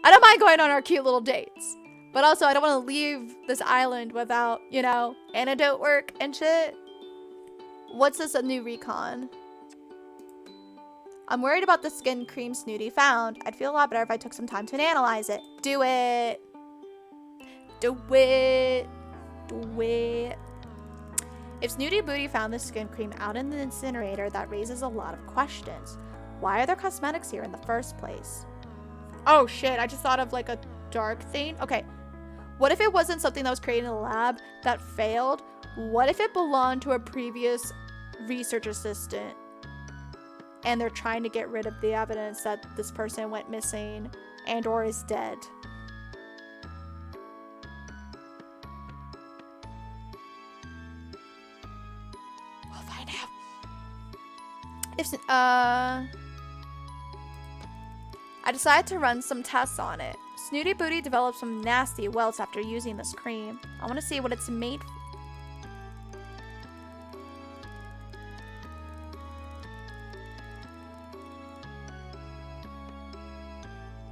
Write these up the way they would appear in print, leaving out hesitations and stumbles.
I don't mind going on our cute little dates. But also, I don't want to leave this island without, you know, antidote work and shit. What's this, a new recon? I'm worried about the skin cream Snooty found. I'd feel a lot better if I took some time to analyze it. Do it. Do it. Do it. If Snooty Booty found the skin cream out in the incinerator, that raises a lot of questions. Why are there cosmetics here in the first place? Oh shit, I just thought of like a dark thing. Okay, what if it wasn't something that was created in the lab that failed? What if it belonged to a previous research assistant and they're trying to get rid of the evidence that this person went missing and or is dead? We'll find out. If I decided to run some tests on it. Snooty Booty developed some nasty welts after using this cream. I want to see what it's made for.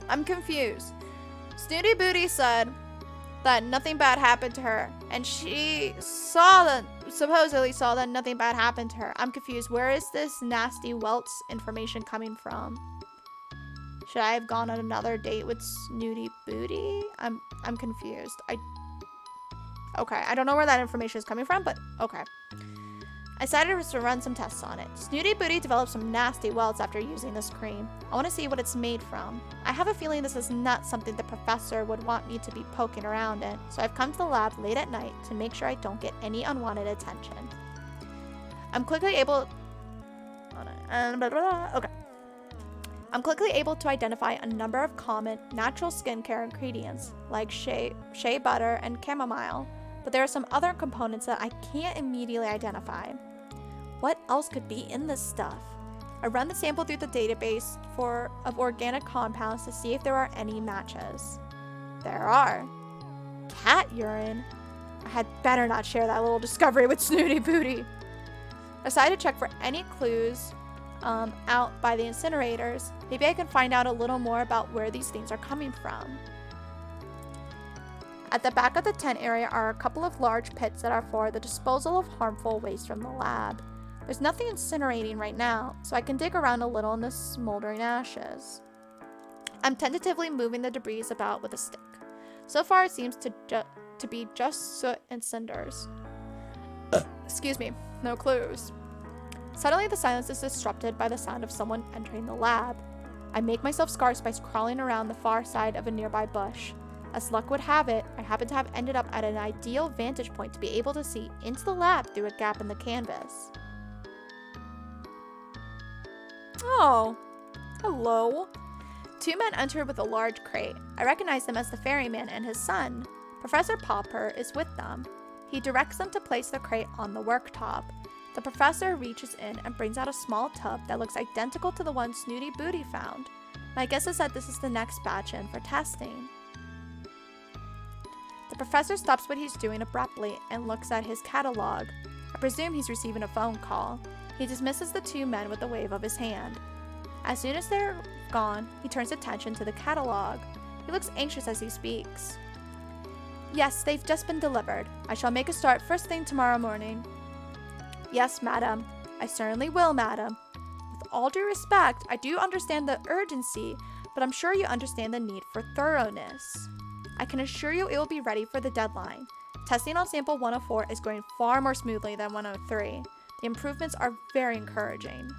I'm confused. Snooty Booty said that nothing bad happened to her, and she supposedly saw that nothing bad happened to her. I'm confused. Where is this nasty welts information coming from? Should I have gone on another date with Snooty Booty? I'm confused. Okay, I don't know where that information is coming from, but okay. I decided to run some tests on it. Snooty Booty developed some nasty welts after using this cream. I want to see what it's made from. I have a feeling this is not something the professor would want me to be poking around in, so I've come to the lab late at night to make sure I don't get any unwanted attention. I'm quickly able to identify a number of common natural skincare ingredients like shea butter and chamomile, but there are some other components that I can't immediately identify. What else could be in this stuff? I run the sample through the database of organic compounds to see if there are any matches. There are. Cat urine? I had better not share that little discovery with Snooty Booty. I decided to check for any clues out by the incinerators. Maybe I can find out a little more about where these things are coming from. At the back of the tent area are a couple of large pits that are for the disposal of harmful waste from the lab. There's nothing incinerating right now, so I can dig around a little in the smoldering ashes. I'm tentatively moving the debris about with a stick. So far it seems to be just soot and cinders. Excuse me, no clues. Suddenly the silence is disrupted by the sound of someone entering the lab. I make myself scarce by crawling around the far side of a nearby bush. As luck would have it, I happen to have ended up at an ideal vantage point to be able to see into the lab through a gap in the canvas. Oh, hello. Two men entered with a large crate. I recognize them as the ferryman and his son. Professor Popper is with them. He directs them to place the crate on the worktop. The professor reaches in and brings out a small tub that looks identical to the one Snooty Booty found. My guess is that this is the next batch in for testing. The professor stops what he's doing abruptly and looks at his catalog. I presume he's receiving a phone call. He dismisses the two men with a wave of his hand. As soon as they're gone, he turns attention to the catalog. He looks anxious as he speaks. Yes, they've just been delivered. I shall make a start first thing tomorrow morning. Yes, madam. I certainly will, madam. With all due respect, I do understand the urgency, but I'm sure you understand the need for thoroughness. I can assure you it will be ready for the deadline. Testing on sample 104 is going far more smoothly than 103. The improvements are very encouraging.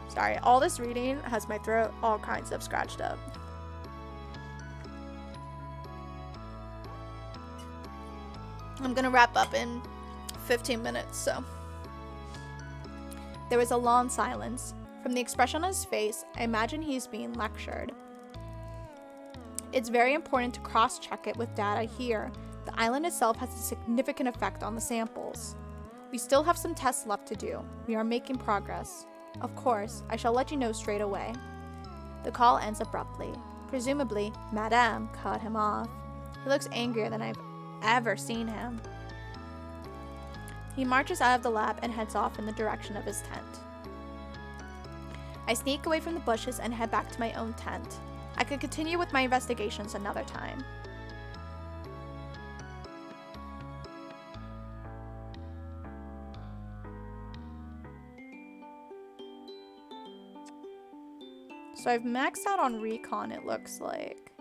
Sorry, all this reading has my throat all kinds of scratched up. I'm gonna wrap up in 15 minutes, so. There was a long silence. From the expression on his face, I imagine he's being lectured. It's very important to cross-check it with data here. The island itself has a significant effect on the samples. We still have some tests left to do. We are making progress. Of course, I shall let you know straight away. The call ends abruptly. Presumably, Madame cut him off. He looks angrier than I've ever seen him. He marches out of the lab and heads off in the direction of his tent. I sneak away from the bushes and head back to my own tent. I could continue with my investigations another time. So I've maxed out on recon, it looks like.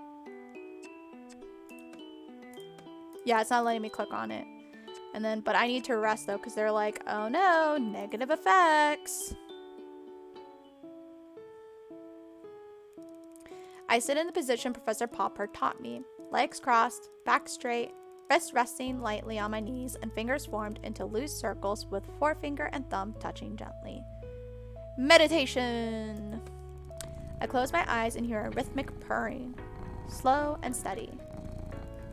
Yeah, it's not letting me click on it. And then, but I need to rest though, because they're like, oh no, negative effects. I sit in the position Professor Popper taught me. Legs crossed, back straight, wrists resting lightly on my knees, and fingers formed into loose circles with forefinger and thumb touching gently. Meditation! I close my eyes and hear a rhythmic purring, slow and steady.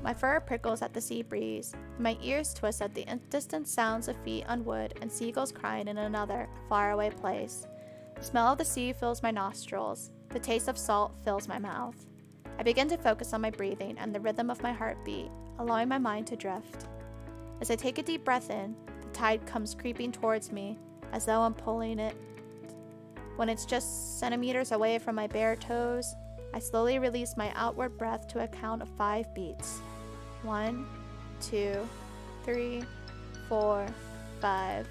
My fur prickles at the sea breeze. My ears twist at the distant sounds of feet on wood and seagulls crying in another, faraway place. The smell of the sea fills my nostrils. The taste of salt fills my mouth. I begin to focus on my breathing and the rhythm of my heartbeat, allowing my mind to drift. As I take a deep breath in, the tide comes creeping towards me, as though I'm pulling it. When it's just centimeters away from my bare toes, I slowly release my outward breath to a count of 5 beats. 1, 2, 3, 4, 5.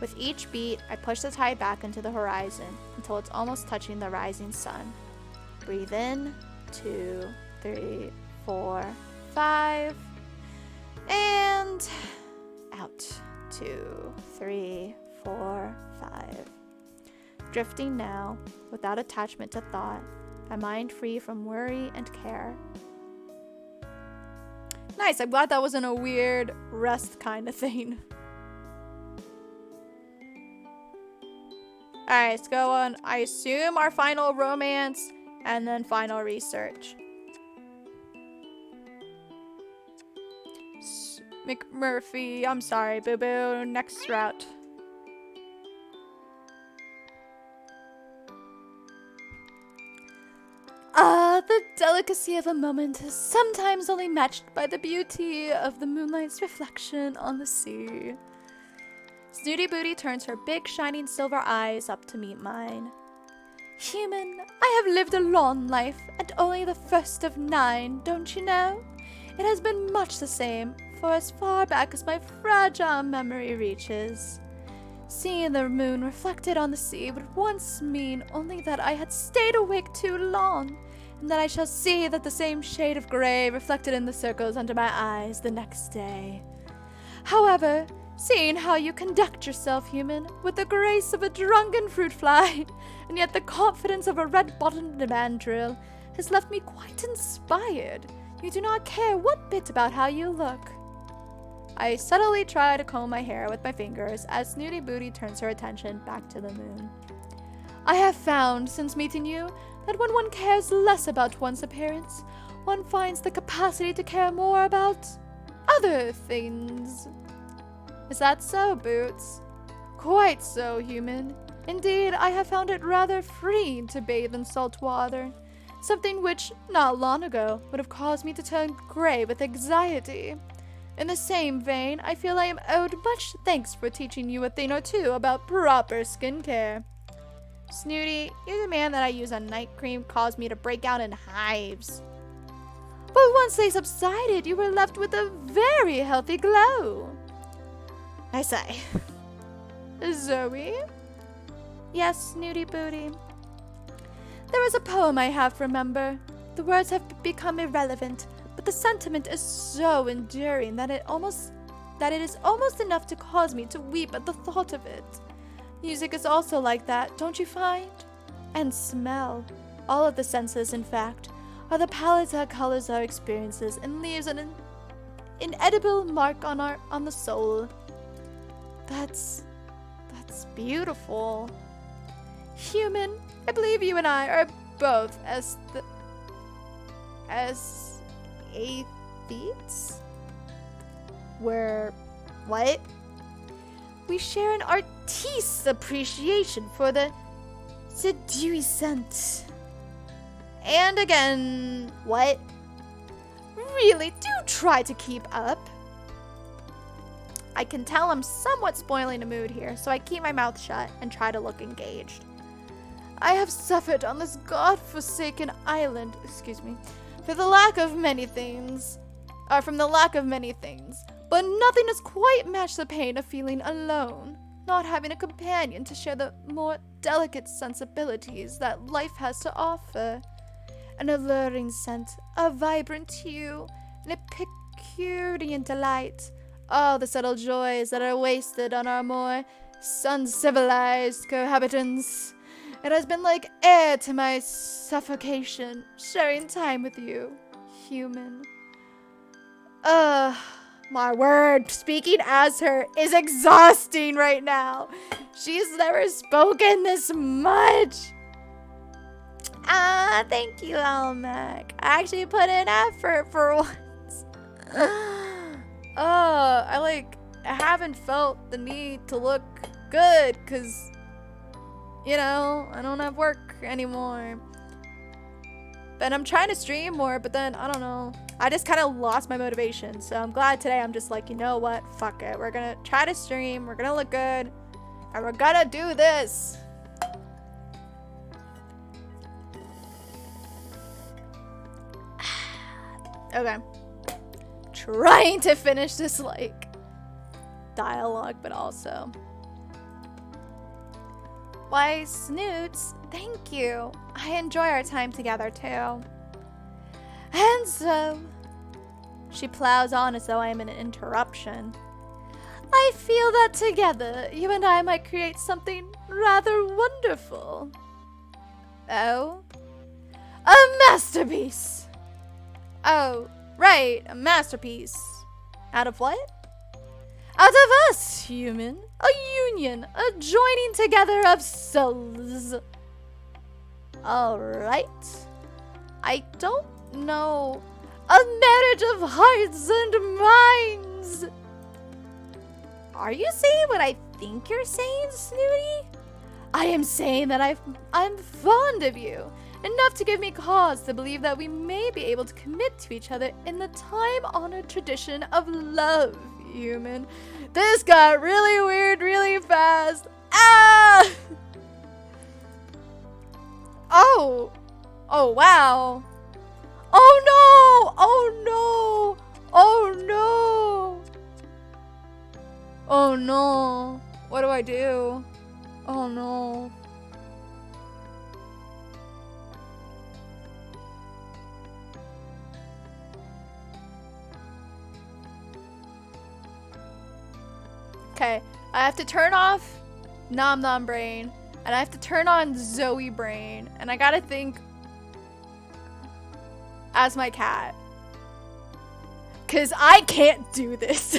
With each beat, I push the tide back into the horizon until it's almost touching the rising sun. Breathe in, 2, 3, 4, 5. And out, 2, 3, 4, 5. Drifting now, without attachment to thought, my mind free from worry and care. Nice, I'm glad that wasn't a weird rest kind of thing. Alright, let's go on, I assume, our final romance, and then final research. McMurphy, I'm sorry, boo-boo, next route. The delicacy of a moment is sometimes only matched by the beauty of the moonlight's reflection on the sea. Snooty Booty turns her big shining silver eyes up to meet mine. Human, I have lived a long life, and only the first of 9, don't you know? It has been much the same, for as far back as my fragile memory reaches. Seeing the moon reflected on the sea would once mean only that I had stayed awake too long, and that I shall see that the same shade of gray reflected in the circles under my eyes the next day. However, seeing how you conduct yourself, human, with the grace of a drunken fruit fly, and yet the confidence of a red-bottomed mandrill, has left me quite inspired. You do not care one bit about how you look. I subtly try to comb my hair with my fingers as Snooty Booty turns her attention back to the moon. I have found, since meeting you, that when one cares less about one's appearance, one finds the capacity to care more about other things. Is that so, Boots? Quite so, human. Indeed, I have found it rather freeing to bathe in salt water, something which, not long ago, would have caused me to turn gray with anxiety. In the same vein, I feel I am owed much thanks for teaching you a thing or two about proper skincare. Snooty, you demand that I use a night cream caused me to break out in hives. But once they subsided, you were left with a very healthy glow. I say. Zoe? Yes, Snooty Booty. There is a poem I have, remember. The words have become irrelevant, but the sentiment is so enduring that it is almost enough to cause me to weep at the thought of it. Music is also like that, don't you find? And smell. All of the senses, in fact, are the palette that colors our experiences and leaves an inedible mark on the soul. That's beautiful. Human, I believe you and I are both atheists? What? We share an artist's appreciation for the séduisant. And again, what? Really, do try to keep up. I can tell I'm somewhat spoiling the mood here, so I keep my mouth shut and try to look engaged. I have suffered on this god-forsaken island, excuse me, for the lack of many things, from the lack of many things, but nothing has quite matched the pain of feeling alone, not having a companion to share the more delicate sensibilities that life has to offer. An alluring scent, a vibrant hue, an epicurean delight, all the subtle joys that are wasted on our more uncivilized cohabitants. It has been like air to my suffocation, sharing time with you, human. My word, speaking as her is exhausting right now. She's never spoken this much. Thank you, Almac. I actually put in effort for once. I haven't felt the need to look good because, you know, I don't have work anymore. But I'm trying to stream more, but then, I don't know. I just kind of lost my motivation. So I'm glad today I'm just like, you know what? Fuck it. We're going to try to stream. We're going to look good. And we're going to do this. Okay. Trying to finish this, like, dialogue, but also. Why, Snoots, thank you. I enjoy our time together, too. And so, she plows on as though I am an interruption. I feel that together, you and I might create something rather wonderful. Oh? A masterpiece! Oh, right, a masterpiece. Out of what? Out of us, human. A union, a joining together of souls. Alright. I don't know. A marriage of hearts and minds. Are you saying what I think you're saying, Snooty? I am saying that I'm fond of you. Enough to give me cause to believe that we may be able to commit to each other in the time-honored tradition of love, human. This got really weird really fast. Ah! Oh. Oh, wow. Oh, no. Oh, no. Oh, no. Oh, no. What do I do? Oh, no. Okay, I have to turn off Nom-Nom brain, and I have to turn on Zoe brain, and I gotta think as my cat. Cause I can't do this.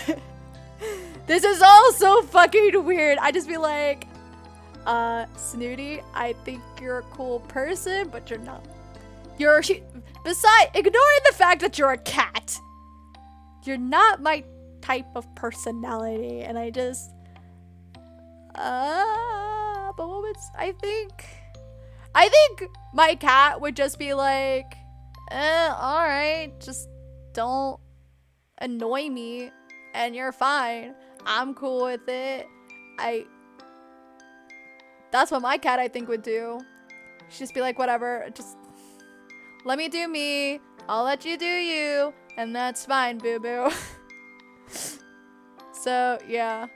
This is all so fucking weird. I just be like, Snooty, I think you're a cool person, but you're not. Besides, ignoring the fact that you're a cat, you're not my type of personality, and I just but what would I think my cat would just be like, all right, just don't annoy me and you're fine, I'm cool with it. That's what my cat I think would do. She'd just be like, whatever, just let me do me, I'll let you do you, and that's fine, boo-boo. So, yeah.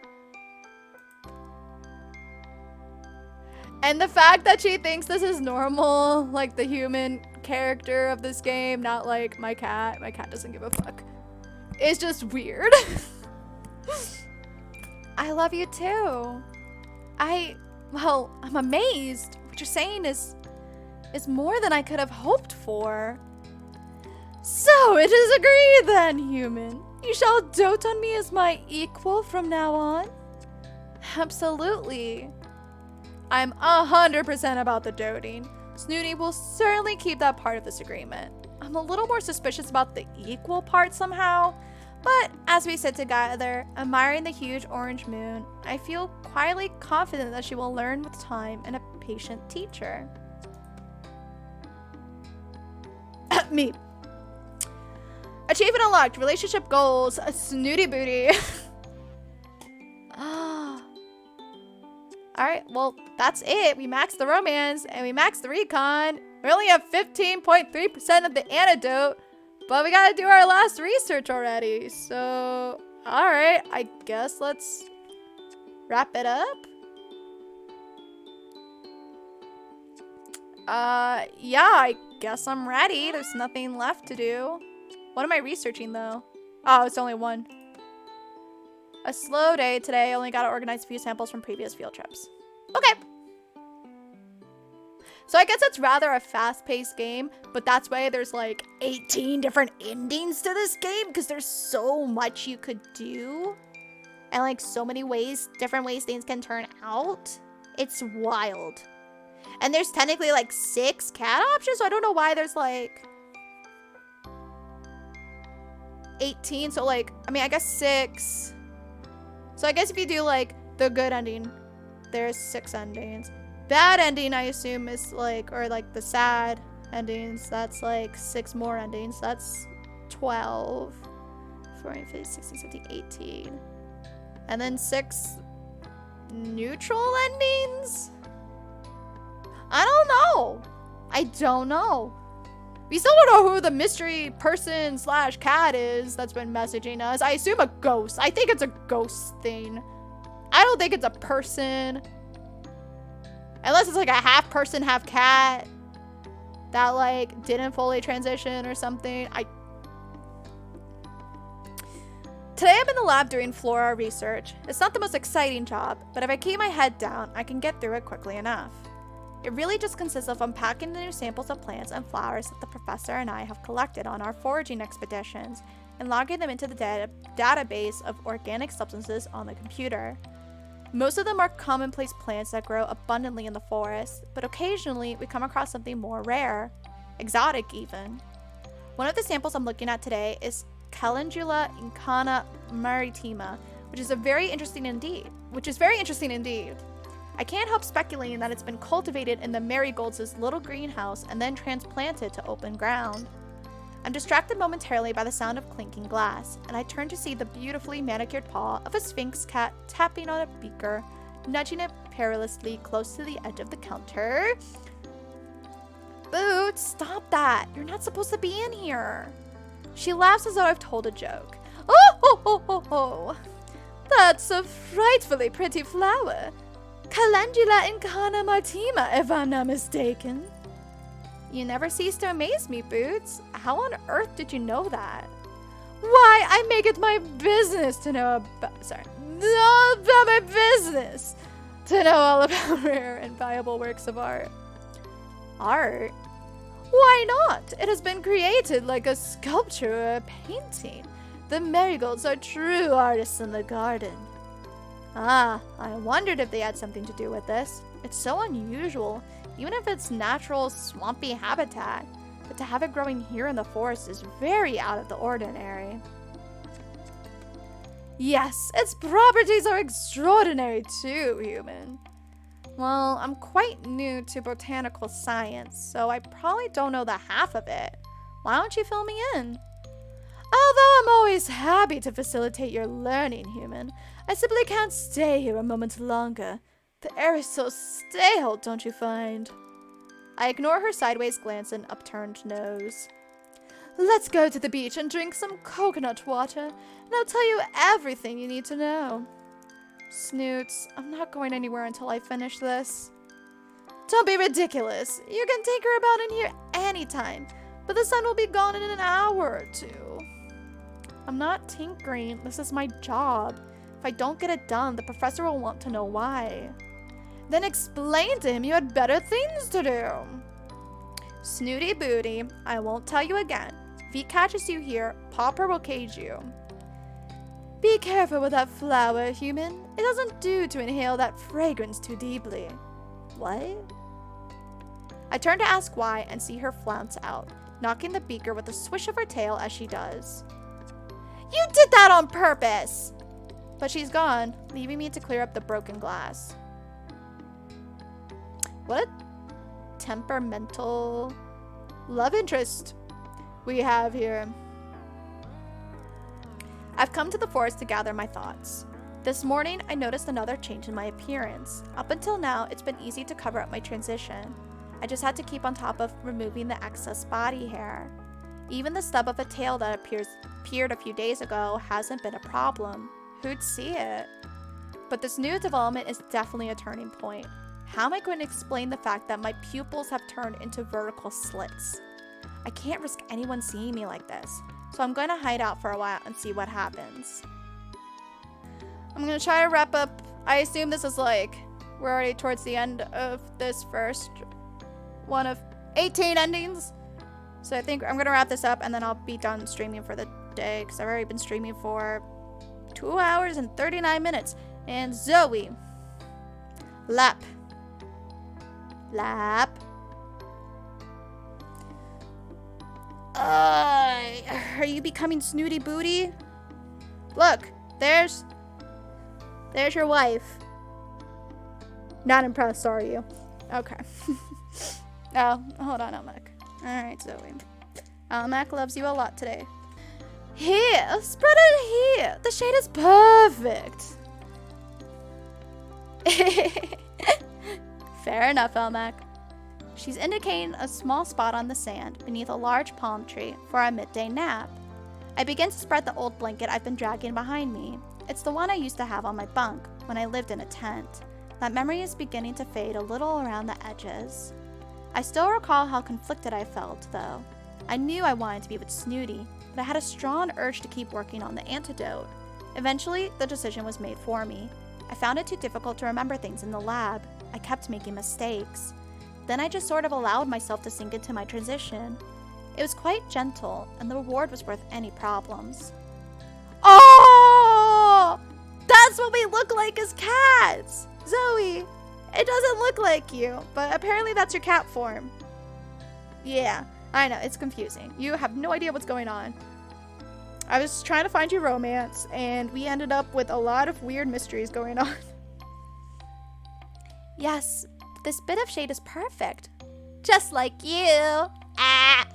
And the fact that she thinks this is normal, like the human character of this game, not like my cat doesn't give a fuck, is just weird. I love you too. Well, I'm amazed. What you're saying is more than I could have hoped for. So, it is agreed then, human. You shall dote on me as my equal from now on? Absolutely. I'm 100% about the doting. Snooty will certainly keep that part of this agreement. I'm a little more suspicious about the equal part somehow, but as we sit together, admiring the huge orange moon, I feel quietly confident that she will learn with time and a patient teacher. Me. Achievement unlocked. Relationship goals. A Snooty booty. Alright, well, that's it. We maxed the romance and we maxed the recon. We only have 15.3% of the antidote, but we gotta do our last research already. So, alright, I guess let's wrap it up. Yeah, I guess I'm ready. There's nothing left to do. What am I researching though? Oh, it's only one. A slow day today. Only got to organize a few samples from previous field trips. Okay. So I guess it's rather a fast-paced game, but that's why there's like 18 different endings to this game because there's so much you could do and like so many ways, different ways things can turn out. It's wild. And there's technically like 6 cat options, so I don't know why there's like 18. So like, I mean, I guess 6. So I guess if you do like the good ending, there's 6 endings. Bad ending, I assume, is like, or like the sad endings, that's like 6 more endings. That's 12, 14, 15, 16, 17, 18. And then 6 neutral endings? I don't know. I don't know. We still don't know who the mystery person / cat is that's been messaging us. I assume a ghost. I think it's a ghost thing. I don't think it's a person. Unless it's like a half person, half cat that like didn't fully transition or something. Today I'm in the lab doing flora research. It's not the most exciting job, but if I keep my head down, I can get through it quickly enough. It really just consists of unpacking the new samples of plants and flowers that the professor and I have collected on our foraging expeditions and logging them into the database of organic substances on the computer. Most of them are commonplace plants that grow abundantly in the forest, but occasionally we come across something more rare, exotic even. One of the samples I'm looking at today is Calendula incana maritima, which is very interesting indeed. I can't help speculating that it's been cultivated in the marigolds' little greenhouse and then transplanted to open ground. I'm distracted momentarily by the sound of clinking glass, and I turn to see the beautifully manicured paw of a sphinx cat tapping on a beaker, nudging it perilously close to the edge of the counter. Boots, stop that! You're not supposed to be in here! She laughs as though I've told a joke. Oh, ho, ho, ho, ho! That's a frightfully pretty flower. Calendula incana maritima, if I'm not mistaken. You never cease to amaze me, Boots. How on earth did you know that? Why, I make it my business to know all about rare and valuable works of art. Art? Why not? It has been created like a sculpture or a painting. The marigolds are true artists in the garden. Ah, I wondered if they had something to do with this. It's so unusual, even if it's natural swampy habitat. But to have it growing here in the forest is very out of the ordinary. Yes, its properties are extraordinary too, human. Well, I'm quite new to botanical science, so I probably don't know the half of it. Why don't you fill me in? Although I'm always happy to facilitate your learning, human, I simply can't stay here a moment longer. The air is so stale, don't you find? I ignore her sideways glance and upturned nose. Let's go to the beach and drink some coconut water, and I'll tell you everything you need to know. Snoots, I'm not going anywhere until I finish this. Don't be ridiculous. You can tinker about in here anytime, but the sun will be gone in an hour or 2. I'm not tinkering. This is my job. If I don't get it done, the professor will want to know why. Then explain to him you had better things to do. Snooty booty, I won't tell you again. If he catches you here, Popper will cage you. Be careful with that flower, human. It doesn't do to inhale that fragrance too deeply. What? I turn to ask why and see her flounce out, knocking the beaker with a swish of her tail as she does. You did that on purpose! But she's gone, leaving me to clear up the broken glass. What a temperamental love interest we have here. I've come to the forest to gather my thoughts. This morning, I noticed another change in my appearance. Up until now, it's been easy to cover up my transition. I just had to keep on top of removing the excess body hair. Even the stub of a tail that appeared a few days ago hasn't been a problem. Who'd see it? But this new development is definitely a turning point. How am I going to explain the fact that my pupils have turned into vertical slits? I can't risk anyone seeing me like this, so I'm going to hide out for a while and see what happens. I'm going to try to wrap up. I assume this is like, we're already towards the end of this first one of 18 endings. So I think I'm going to wrap this up and then I'll be done streaming for the day because I've already been streaming for 2 hours and 39 minutes. And Zoe. Lap. Are you becoming snooty booty? Look, there's your wife. Not impressed, are you? Okay. Oh, hold on, Elmac. Alright, Zoe. Elmac loves you a lot today. Here, spread it here. The shade is perfect. Fair enough, Elmac. She's indicating a small spot on the sand beneath a large palm tree for our midday nap. I begin to spread the old blanket I've been dragging behind me. It's the one I used to have on my bunk when I lived in a tent. That memory is beginning to fade a little around the edges. I still recall how conflicted I felt, though. I knew I wanted to be with Snooty, but I had a strong urge to keep working on the antidote. Eventually, the decision was made for me. I found it too difficult to remember things in the lab. I kept making mistakes. Then I just sort of allowed myself to sink into my transition. It was quite gentle, and the reward was worth any problems. Oh! That's what we look like as cats! Zoe, it doesn't look like you, but apparently that's your cat form. Yeah, I know, it's confusing. You have no idea what's going on. I was trying to find you romance, and we ended up with a lot of weird mysteries going on. Yes, this bit of shade is perfect. Just like you. Ah!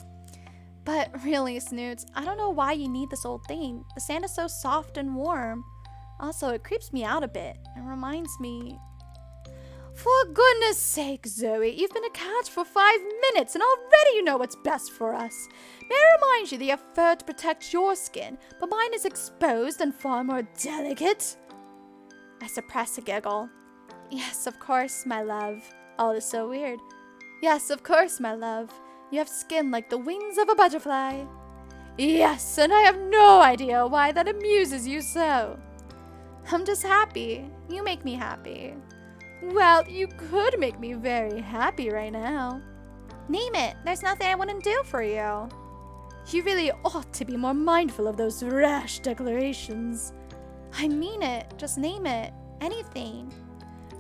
But really, Snoots, I don't know why you need this old thing. The sand is so soft and warm. Also, it creeps me out a bit. It reminds me... For goodness sake, Zoe, you've been a cat for 5 minutes and already you know what's best for us. May I remind you that your fur to protect your skin, but mine is exposed and far more delicate? I suppress a giggle. Yes, of course, my love. All is so weird. Yes, of course, my love. You have skin like the wings of a butterfly. Yes, and I have no idea why that amuses you so. I'm just happy. You make me happy. Well, you could make me very happy right now. Name it. There's nothing I wouldn't do for you. You really ought to be more mindful of those rash declarations. I mean it. Just name it. Anything.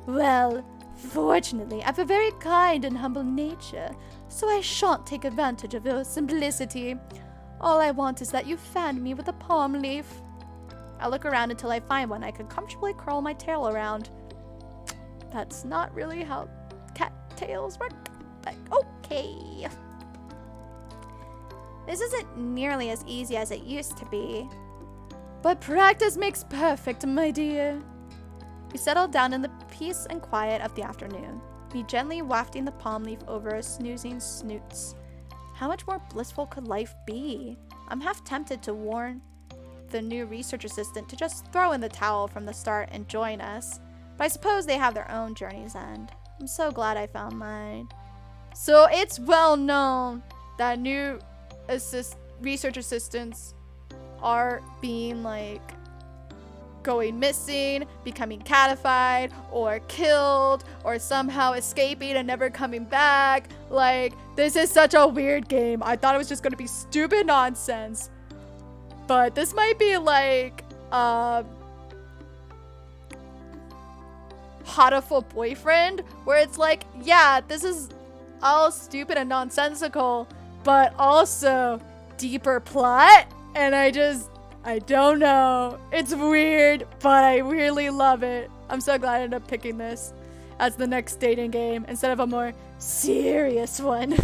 Well, fortunately, I have a very kind and humble nature, so I shan't take advantage of your simplicity. All I want is that you fan me with a palm leaf. I look around until I find one I can comfortably curl my tail around. That's not really how cat tails work, but okay. This isn't nearly as easy as it used to be. But practice makes perfect, my dear. We settled down in the peace and quiet of the afternoon, me gently wafting the palm leaf over our snoozing snoots. How much more blissful could life be? I'm half tempted to warn the new research assistant to just throw in the towel from the start and join us. But I suppose they have their own journey's end. I'm so glad I found mine. So it's well known that new research assistants are being like going missing, becoming catified, or killed, or somehow escaping and never coming back. Like, this is such a weird game. I thought it was just gonna be stupid nonsense. But this might be like, Hatoful Boyfriend, where it's like, yeah, this is all stupid and nonsensical, but also deeper plot, and I don't know. It's weird, but I really love it. I'm so glad I ended up picking this as the next dating game instead of a more serious one.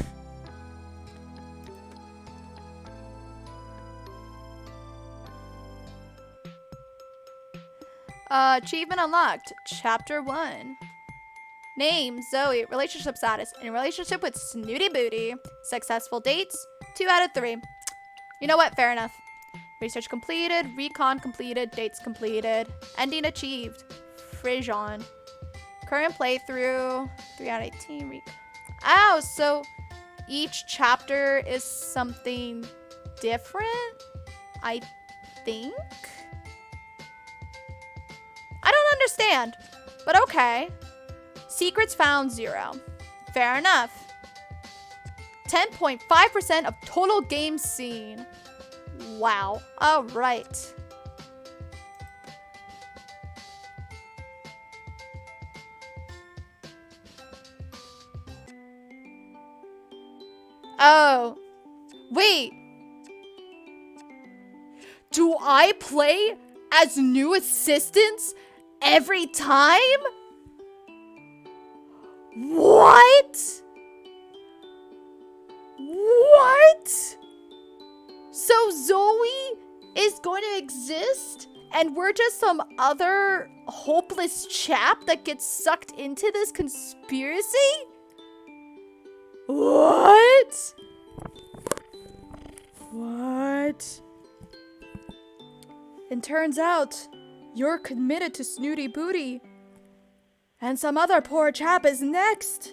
Achievement unlocked. Chapter 1. Name, Zoe. Relationship status. In a relationship with Snooty Booty. Successful dates, 2 out of 3. You know what? Fair enough. Research completed. Recon completed. Dates completed. Ending achieved. Frijon. Current playthrough, 3 out of 18. Oh, so each chapter is something different? I think? I don't understand, but okay. Secrets found 0. Fair enough. 10.5% of total game seen. Wow. All right. Oh. Wait. Do I play as new assistants every time? What? What? So Zoe is going to exist and we're just some other hopeless chap that gets sucked into this conspiracy? What? What? And turns out you're committed to Snooty Booty. And some other poor chap is next.